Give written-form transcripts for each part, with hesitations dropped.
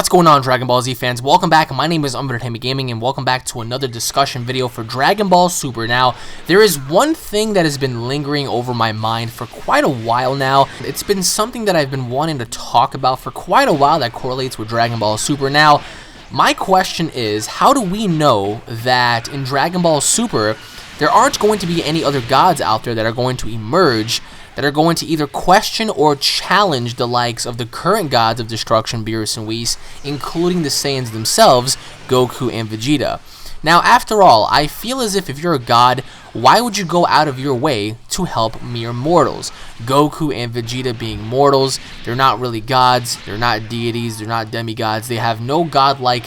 What's going on, Dragon Ball Z fans? Welcome back. My name is UnrealEntGaming, and welcome back to another discussion video for Dragon Ball Super. Now, there is one thing that has been lingering over my mind for quite a while now. It's been something that I've been wanting to talk about for quite a while that correlates with Dragon Ball Super. Now, my question is, how do we know that in Dragon Ball Super, there aren't going to be any other gods out there that are going to emerge that are going to either question or challenge the likes of the current gods of destruction, Beerus and Whis, including the Saiyans themselves, Goku and Vegeta. Now, after all, I feel as if you're a god, why would you go out of your way to help mere mortals? Goku and Vegeta being mortals, they're not really gods, they're not deities, they're not demigods, they have no godlike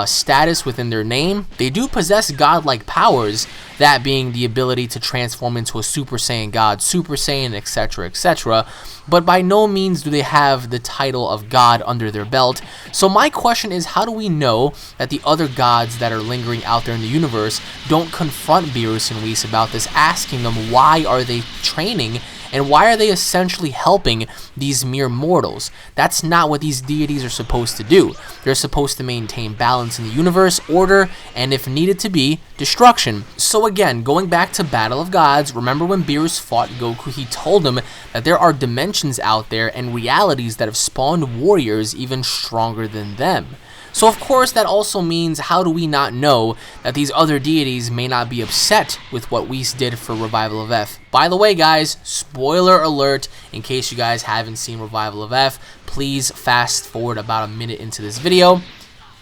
status within their name. They do possess godlike powers, that being the ability to transform into a Super Saiyan God, Super Saiyan, etc., etc., but by no means do they have the title of God under their belt. So my question is, how do we know that the other gods that are lingering out there in the universe don't confront Beerus and Whis about this, asking them why are they training and why are they essentially helping these mere mortals? That's not what these deities are supposed to do. They're supposed to maintain balance in the universe, order, and if needed to be, destruction. So again, going back to Battle of Gods, remember when Beerus fought Goku, he told him that there are dimensions out there and realities that have spawned warriors even stronger than them. So of course that also means, how do we not know that these other deities may not be upset with what Whis did for Revival of F? By the way guys, spoiler alert, in case you guys haven't seen Revival of F, please fast forward about a minute into this video.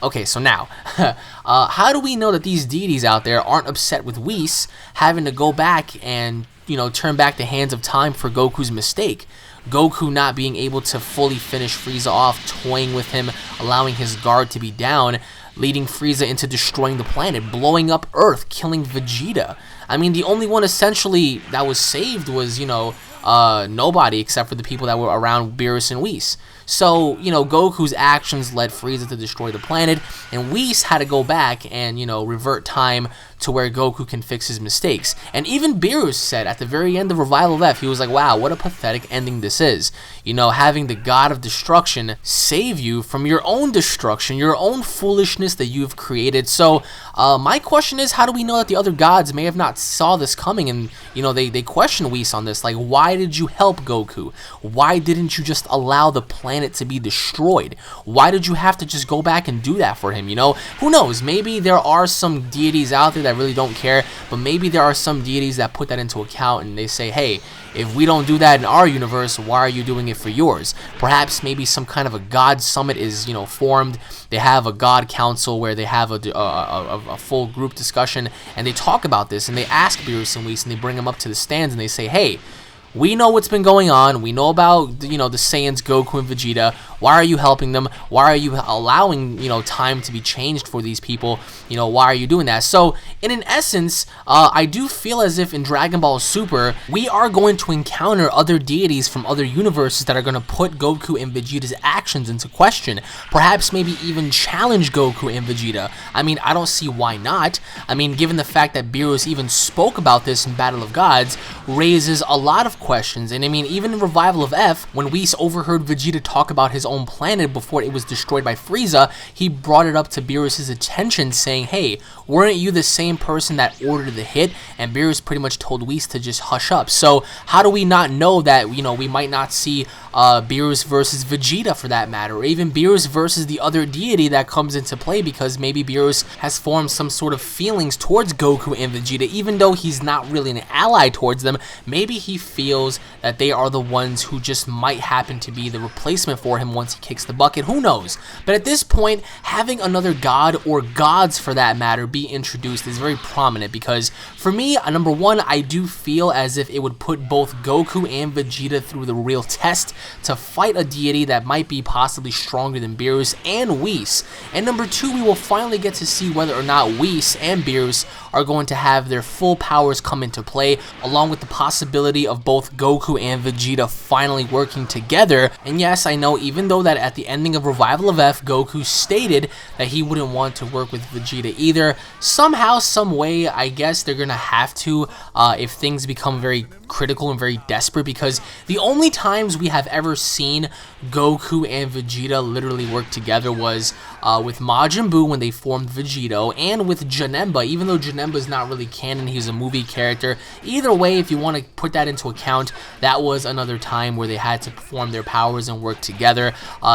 Okay, so now, how do we know that these deities out there aren't upset with Whis having to go back and, turn back the hands of time for Goku's mistake? Goku not being able to fully finish Frieza off, toying with him, allowing his guard to be down, leading Frieza into destroying the planet, blowing up Earth, killing Vegeta. I mean, the only one essentially that was saved was, nobody except for the people that were around Beerus and Whis. So, Goku's actions led Frieza to destroy the planet, and Whis had to go back and, revert time to where Goku can fix his mistakes. And even Beerus said at the very end of Revival of F, he was like, wow, what a pathetic ending this is. Having the god of destruction save you from your own destruction, your own foolishness that you've created. So, my question is, how do we know that the other gods may have not saw this coming and, they question Whis on this? Like, why did you help Goku? Why didn't you just allow the planet to be destroyed? Why did you have to just go back and do that for him? Who knows? Maybe there are some deities out there that really don't care, but maybe there are some deities that put that into account and they say, hey, if we don't do that in our universe, why are you doing it for yours? Perhaps maybe some kind of a god summit is, formed. They have a god council where they have a full group discussion and they talk about this and they ask Beerus and Whis and they bring them up to the stands and they say, hey, we know what's been going on. We know about, the Saiyans, Goku and Vegeta. Why are you helping them? Why are you allowing, time to be changed for these people? Why are you doing that? So, in an essence, I do feel as if in Dragon Ball Super, we are going to encounter other deities from other universes that are going to put Goku and Vegeta's actions into question. Perhaps maybe even challenge Goku and Vegeta. I mean, I don't see why not. I mean, given the fact that Beerus even spoke about this in Battle of Gods, raises a lot of questions. And I mean, even in Revival of F, when Whis overheard Vegeta talk about his own planet before it was destroyed by Frieza, he brought it up to Beerus' attention saying, hey, weren't you the same person that ordered the hit? And Beerus pretty much told Whis to just hush up. So how do we not know that, we might not see Beerus versus Vegeta for that matter, or even Beerus versus the other deity that comes into play, because maybe Beerus has formed some sort of feelings towards Goku and Vegeta, even though he's not really an ally towards them. Maybe he feels that they are the ones who just might happen to be the replacement for him once he kicks the bucket. Who knows? But at this point, having another god, or gods for that matter, be introduced is very prominent, because for me, number one, I do feel as if it would put both Goku and Vegeta through the real test to fight a deity that might be possibly stronger than Beerus and Whis. And number two, we will finally get to see whether or not Whis and Beerus are going to have their full powers come into play, along with the possibility of both both Goku and Vegeta finally working together. And yes, I know, even though that at the ending of Revival of F, Goku stated that he wouldn't want to work with Vegeta either, somehow, some way, I guess they're gonna have to if things become very critical and very desperate, because the only times we have ever seen Goku and Vegeta literally work together was with Majin Buu when they formed Vegito, and with Janemba, even though Janemba is not really canon, he's a movie character. Either way, if you want to put that into account, that was another time where they had to perform their powers and work together.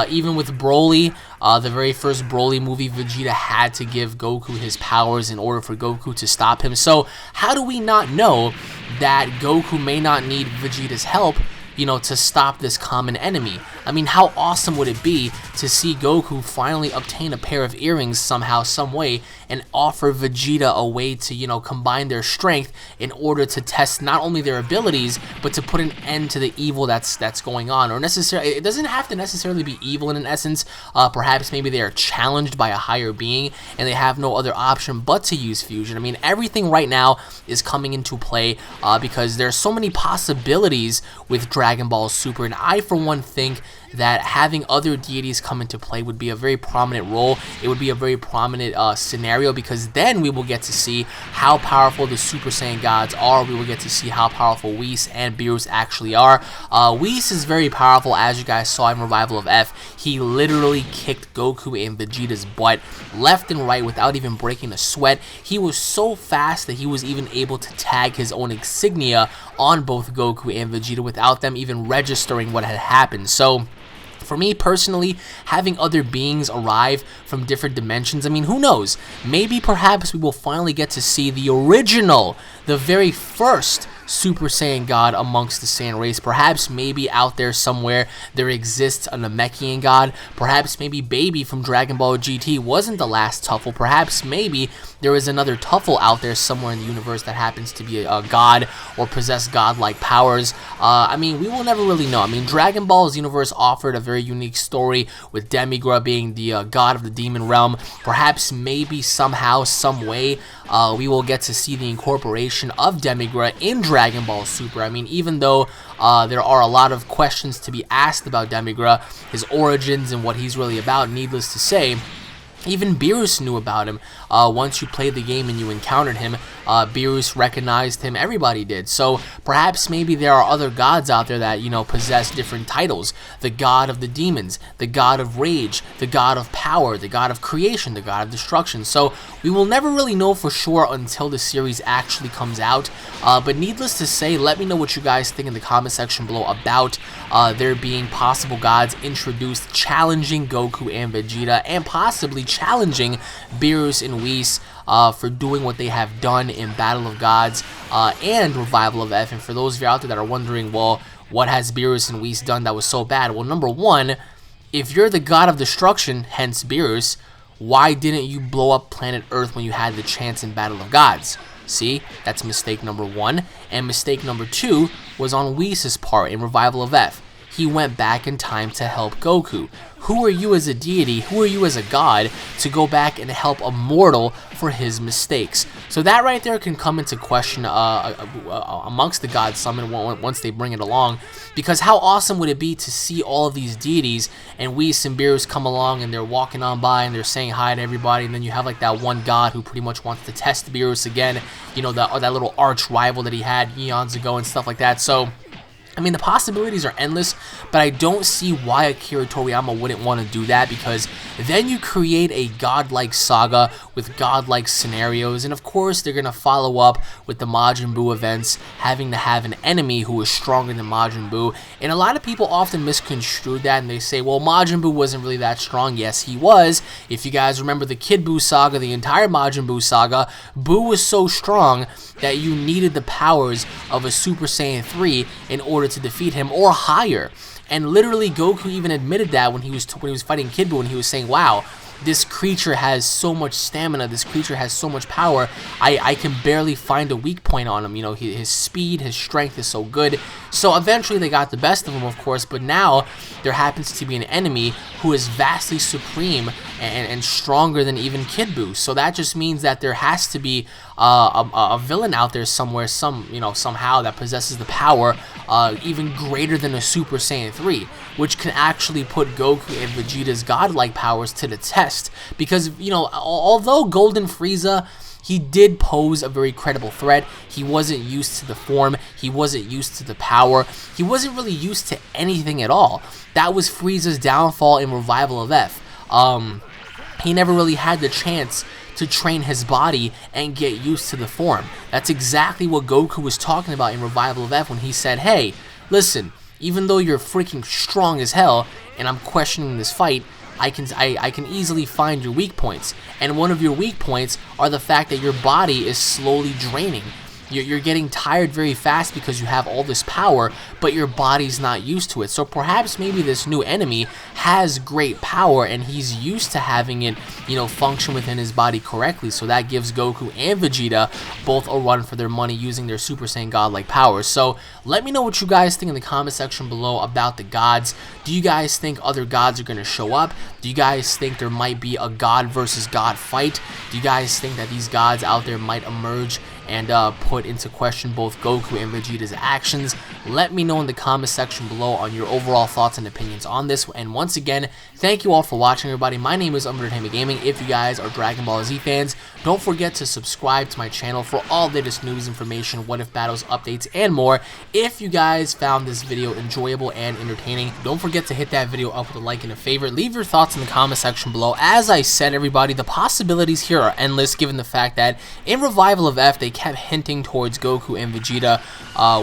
Even with Broly, the very first Broly movie, Vegeta had to give Goku his powers in order for Goku to stop him. So how do we not know that Goku may not need Vegeta's help, you know, to stop this common enemy? I mean, how awesome would it be to see Goku finally obtain a pair of earrings somehow, some way, and offer Vegeta a way to, you know, combine their strength in order to test not only their abilities, but to put an end to the evil that's going on. Or necessarily, it doesn't have to necessarily be evil in an essence. Perhaps maybe they are challenged by a higher being and they have no other option but to use fusion. I mean, everything right now is coming into play because there's so many possibilities with Dragon Ball Super, and I for one think that having other deities come into play would be a very prominent role. It would be a very prominent scenario, because then we will get to see how powerful the Super Saiyan gods are. We will get to see how powerful Whis and Beerus actually are. Whis is very powerful, as you guys saw in Revival of F. He literally kicked Goku and Vegeta's butt left and right without even breaking a sweat. He was so fast that he was even able to tag his own insignia on both Goku and Vegeta without them even registering what had happened. So for me personally, having other beings arrive from different dimensions, I mean, who knows? Maybe perhaps we will finally get to see the original, the very first Super Saiyan God amongst the Saiyan race. Perhaps maybe out there somewhere there exists a Namekian God. Perhaps maybe Baby from Dragon Ball GT wasn't the last Tuffle. Perhaps maybe there is another Tuffle out there somewhere in the universe that happens to be a god or possess godlike powers. I mean, we will never really know. I mean, Dragon Ball's universe offered a very unique story with Demigra being the god of the demon realm. Perhaps maybe somehow, some way, we will get to see the incorporation of Demigra in Dragon Ball Super. I mean, even though there are a lot of questions to be asked about Demigra, his origins and what he's really about, needless to say, even Beerus knew about him. Once you played the game and you encountered him, Beerus recognized him. Everybody did. So perhaps maybe there are other gods out there that, you know, possess different titles. The god of the demons, the god of rage, the god of power, the god of creation, the god of destruction. So we will never really know for sure until the series actually comes out. But needless to say, let me know what you guys think in the comment section below about there being possible gods introduced challenging Goku and Vegeta, and possibly challenging Beerus and Whis for doing what they have done in Battle of Gods and Revival of F. And for those of you out there that are wondering, well, what has Beerus and Whis done that was so bad? Well, number one, if you're the god of destruction, hence Beerus, why didn't you blow up planet Earth when you had the chance in Battle of Gods? See, that's mistake number one. And mistake number two was on Whis' part in Revival of F. He went back in time to help Goku. Who are you as a deity, who are you as a god, to go back and help a mortal for his mistakes? So that right there can come into question amongst the God Summon once they bring it along. Because how awesome would it be to see all of these deities and Whis and Beerus come along and they're walking on by and they're saying hi to everybody, and then you have like that one god who pretty much wants to test Beerus again, you know, that little arch rival that he had eons ago and stuff like that. So I mean, the possibilities are endless, but I don't see why Akira Toriyama wouldn't want to do that, because then you create a godlike saga with godlike scenarios, and of course they're going to follow up with the Majin Buu events, having to have an enemy who is stronger than Majin Buu, and a lot of people often misconstrue that, and they say, well, Majin Buu wasn't really that strong. Yes, he was. If you guys remember the Kid Buu saga, the entire Majin Buu saga, Buu was so strong that you needed the powers of a Super Saiyan 3 in order to defeat him, or higher. And literally Goku even admitted that when he was fighting Kid Buu, and he was saying, wow, this creature has so much stamina, this creature has so much power, I can barely find a weak point on him. You know, his speed, his strength is so good. So eventually they got the best of him, of course, but now there happens to be an enemy who is vastly supreme and stronger than even Kid Buu. So that just means that there has to be a villain out there somewhere, somehow that possesses the power even greater than a Super Saiyan 3, which can actually put Goku and Vegeta's godlike powers to the test. Because, although Golden Frieza, he did pose a very credible threat, he wasn't used to the form, he wasn't used to the power, he wasn't really used to anything at all. That was Frieza's downfall in Revival of F. He never really had the chance to train his body and get used to the form. That's exactly what Goku was talking about in Revival of F when he said, hey, listen, even though you're freaking strong as hell, and I'm questioning this fight, I can easily find your weak points. And one of your weak points are the fact that your body is slowly draining. You're getting tired very fast because you have all this power, but your body's not used to it. So perhaps maybe this new enemy has great power and he's used to having it, function within his body correctly. So that gives Goku and Vegeta both a run for their money using their Super Saiyan godlike powers. So let me know what you guys think in the comment section below about the gods. Do you guys think other gods are going to show up? Do you guys think there might be a god versus god fight? Do you guys think that these gods out there might emerge and put into question both Goku and Vegeta's actions? Let me know in the comment section below on your overall thoughts and opinions on this. And once again, thank you all for watching, everybody. My name is UnrealEntGaming. If you guys are Dragon Ball Z fans, don't forget to subscribe to my channel for all latest news, information, what if battles, updates, and more. If you guys found this video enjoyable and entertaining, don't forget to hit that video up with a like and a favorite. Leave your thoughts in the comment section below. As I said, everybody, the possibilities here are endless, given the fact that in Revival of F, they kept hinting towards Goku and Vegeta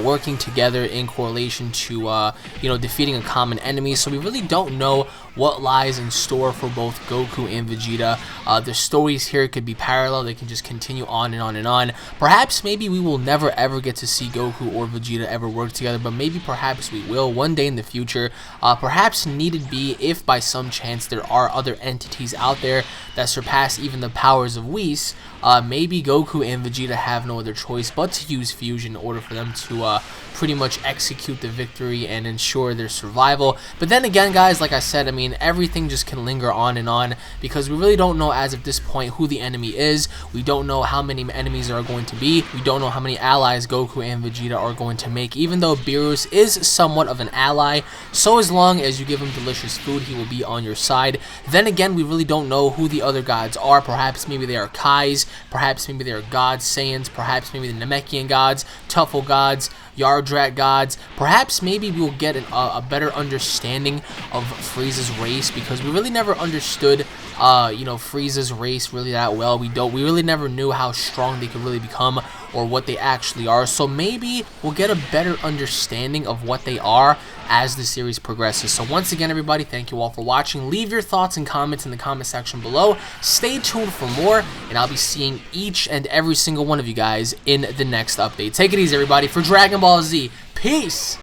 working together in correlation to defeating a common enemy. So we really don't know what lies in store for both Goku and Vegeta. The stories here could be parallel. They can just continue on and on and on. Perhaps maybe we will never ever get to see Goku or Vegeta ever work together, but maybe perhaps we will one day in the future. Perhaps needed be if by some chance there are other entities out there that surpass even the powers of Whis. Maybe Goku and Vegeta have no other choice but to use fusion in order for them to pretty much execute the victory and ensure their survival. But then again, guys, like I said, I mean, everything just can linger on because we really don't know as of this point who the enemy is. We don't know how many enemies there are going to be. We don't know how many allies Goku and Vegeta are going to make, even though Beerus is somewhat of an ally. So as long as you give him delicious food, he will be on your side. Then again, we really don't know who the other gods are. Perhaps maybe they are Kais, perhaps maybe they are gods, Saiyans, perhaps maybe the Namekian gods, Tuffle gods, Yardrat gods. Perhaps maybe we'll get a better understanding of Frieza's race, because we really never understood Frieza's race really that well. We really never knew how strong they could really become or what they actually are. So maybe we'll get a better understanding of what they are as the series progresses. So once again, everybody, thank you all for watching. Leave your thoughts and comments in the comment section below. Stay tuned for more, and I'll be seeing each and every single one of you guys in the next update. Take it easy, everybody. For Dragon Ball Z, peace!